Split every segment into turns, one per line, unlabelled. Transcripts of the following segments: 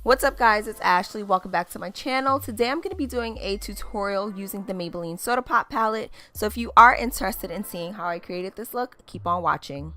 What's up guys, it's Ashley. Welcome back to my channel. Today I'm going to be doing a tutorial using the Maybelline Soda Pop Palette. So if you are interested in seeing how I created this look, keep on watching.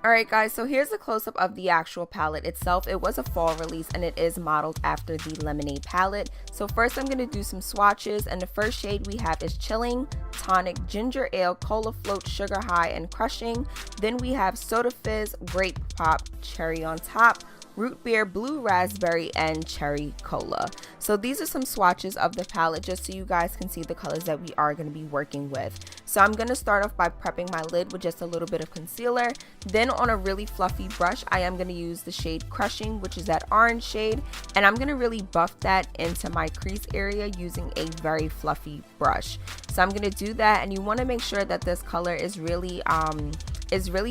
Alright guys, so here's a close-up of the actual palette itself. It was a fall release and it is modeled after the Lemonade palette. So first I'm going to do some swatches, and the first shade we have is Chilling, Tonic, Ginger Ale, Cola Float, Sugar High, and Crushing. Then we have Soda Fizz, Grape Pop, Cherry on Top, Root Beer, Blue Raspberry, and Cherry Cola. So these are some swatches of the palette just so you guys can see the colors that we are going to be working with. So I'm going to start off by prepping my lid with just a little bit of concealer. Then on a really fluffy brush, I am going to use the shade Crushing, which is that orange shade, and I'm going to really buff that into my crease area using a very fluffy brush. So I'm going to do that, and you want to make sure that this color is really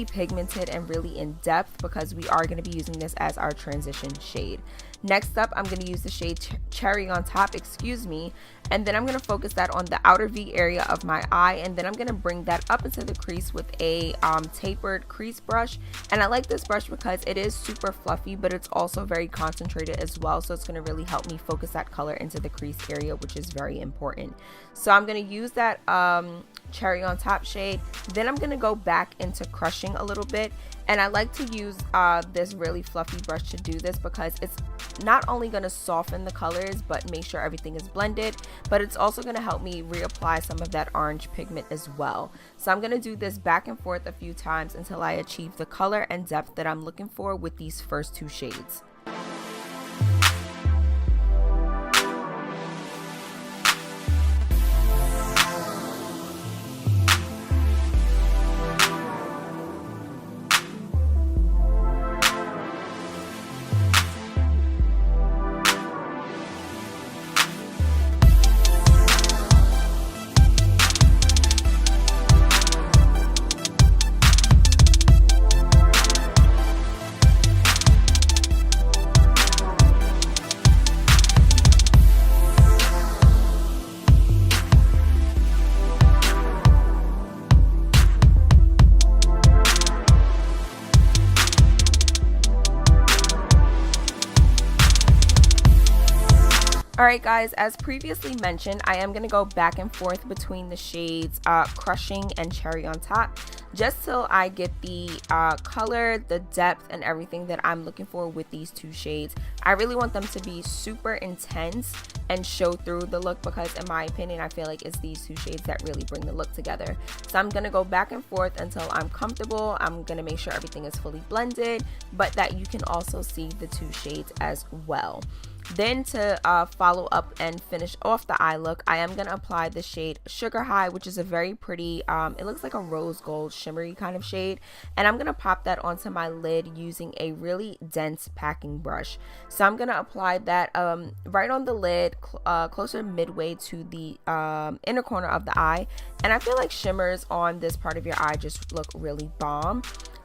pigmented and really in depth, because we are going to be using this as our transition shade. Next up, I'm going to use the shade Cherry on Top, and then I'm going to focus that on the outer V area of my eye, and then I'm going to bring that up into the crease with a tapered crease brush. And I like this brush because it is super fluffy, but it's also very concentrated as well, so it's going to really help me focus that color into the crease area, which is very important. So I'm going to use that Cherry on Top shade. Then I'm going to go back into Crushing a little bit, and I like to use this really fluffy brush to do this because it's not only going to soften the colors but make sure everything is blended, but it's also going to help me reapply some of that orange pigment as well. So I'm going to do this back and forth a few times until I achieve the color and depth that I'm looking for with these first two shades. Alright guys, as previously mentioned, I am going to go back and forth between the shades Crushing and Cherry on Top, just till I get the color, the depth, and everything that I'm looking for with these two shades. I really want them to be super intense and show through the look, because in my opinion, I feel like it's these two shades that really bring the look together. So I'm going to go back and forth until I'm comfortable. I'm going to make sure everything is fully blended, but that you can also see the two shades as well. Then to follow up and finish off the eye look, I am going to apply the shade Sugar High, which is a very pretty, it looks like a rose gold shimmery kind of shade. And I'm going to pop that onto my lid using a really dense packing brush. So I'm going to apply that right on the lid, closer midway to the inner corner of the eye. And I feel like shimmers on this part of your eye just look really bomb.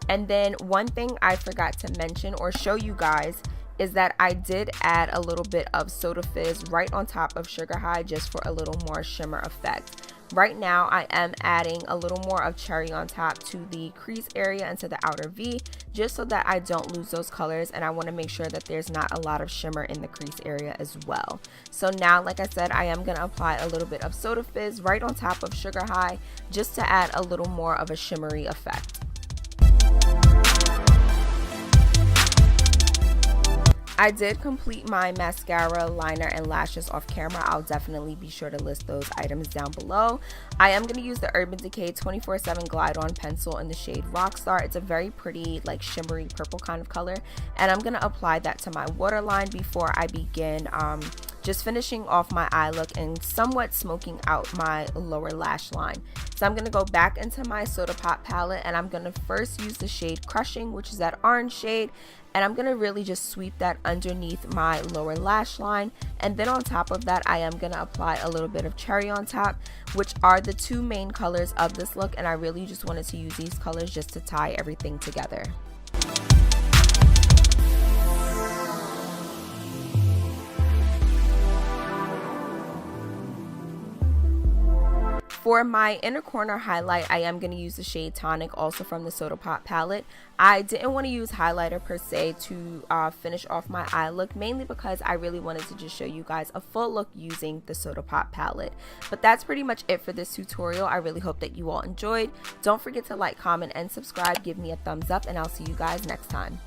And then one thing I forgot to mention or show you guys is that I did add a little bit of Soda Fizz right on top of Sugar High just for a little more shimmer effect. Right now I am adding a little more of Cherry on Top to the crease area and to the outer V, just so that I don't lose those colors, and I want to make sure that there's not a lot of shimmer in the crease area as well. So now, like I said, I am going to apply a little bit of Soda Fizz right on top of Sugar High just to add a little more of a shimmery effect. I did complete my mascara, liner, and lashes off camera. I'll definitely be sure to list those items down below. I am going to use the Urban Decay 24/7 Glide On Pencil in the shade Rockstar. It's a very pretty, like, shimmery purple kind of color. And I'm going to apply that to my waterline before I begin just finishing off my eye look and somewhat smoking out my lower lash line. So I'm going to go back into my Soda Pop palette, and I'm going to first use the shade Crushing, which is that orange shade. And I'm going to really just sweep that underneath my lower lash line. And then on top of that, I am going to apply a little bit of Cherry on Top, which are the two main colors of this look. And I really just wanted to use these colors just to tie everything together. For my inner corner highlight, I am going to use the shade Tonic, also from the Soda Pop palette. I didn't want to use highlighter per se to finish off my eye look, mainly because I really wanted to just show you guys a full look using the Soda Pop palette. But that's pretty much it for this tutorial. I really hope that you all enjoyed. Don't forget to like, comment, and subscribe. Give me a thumbs up, and I'll see you guys next time.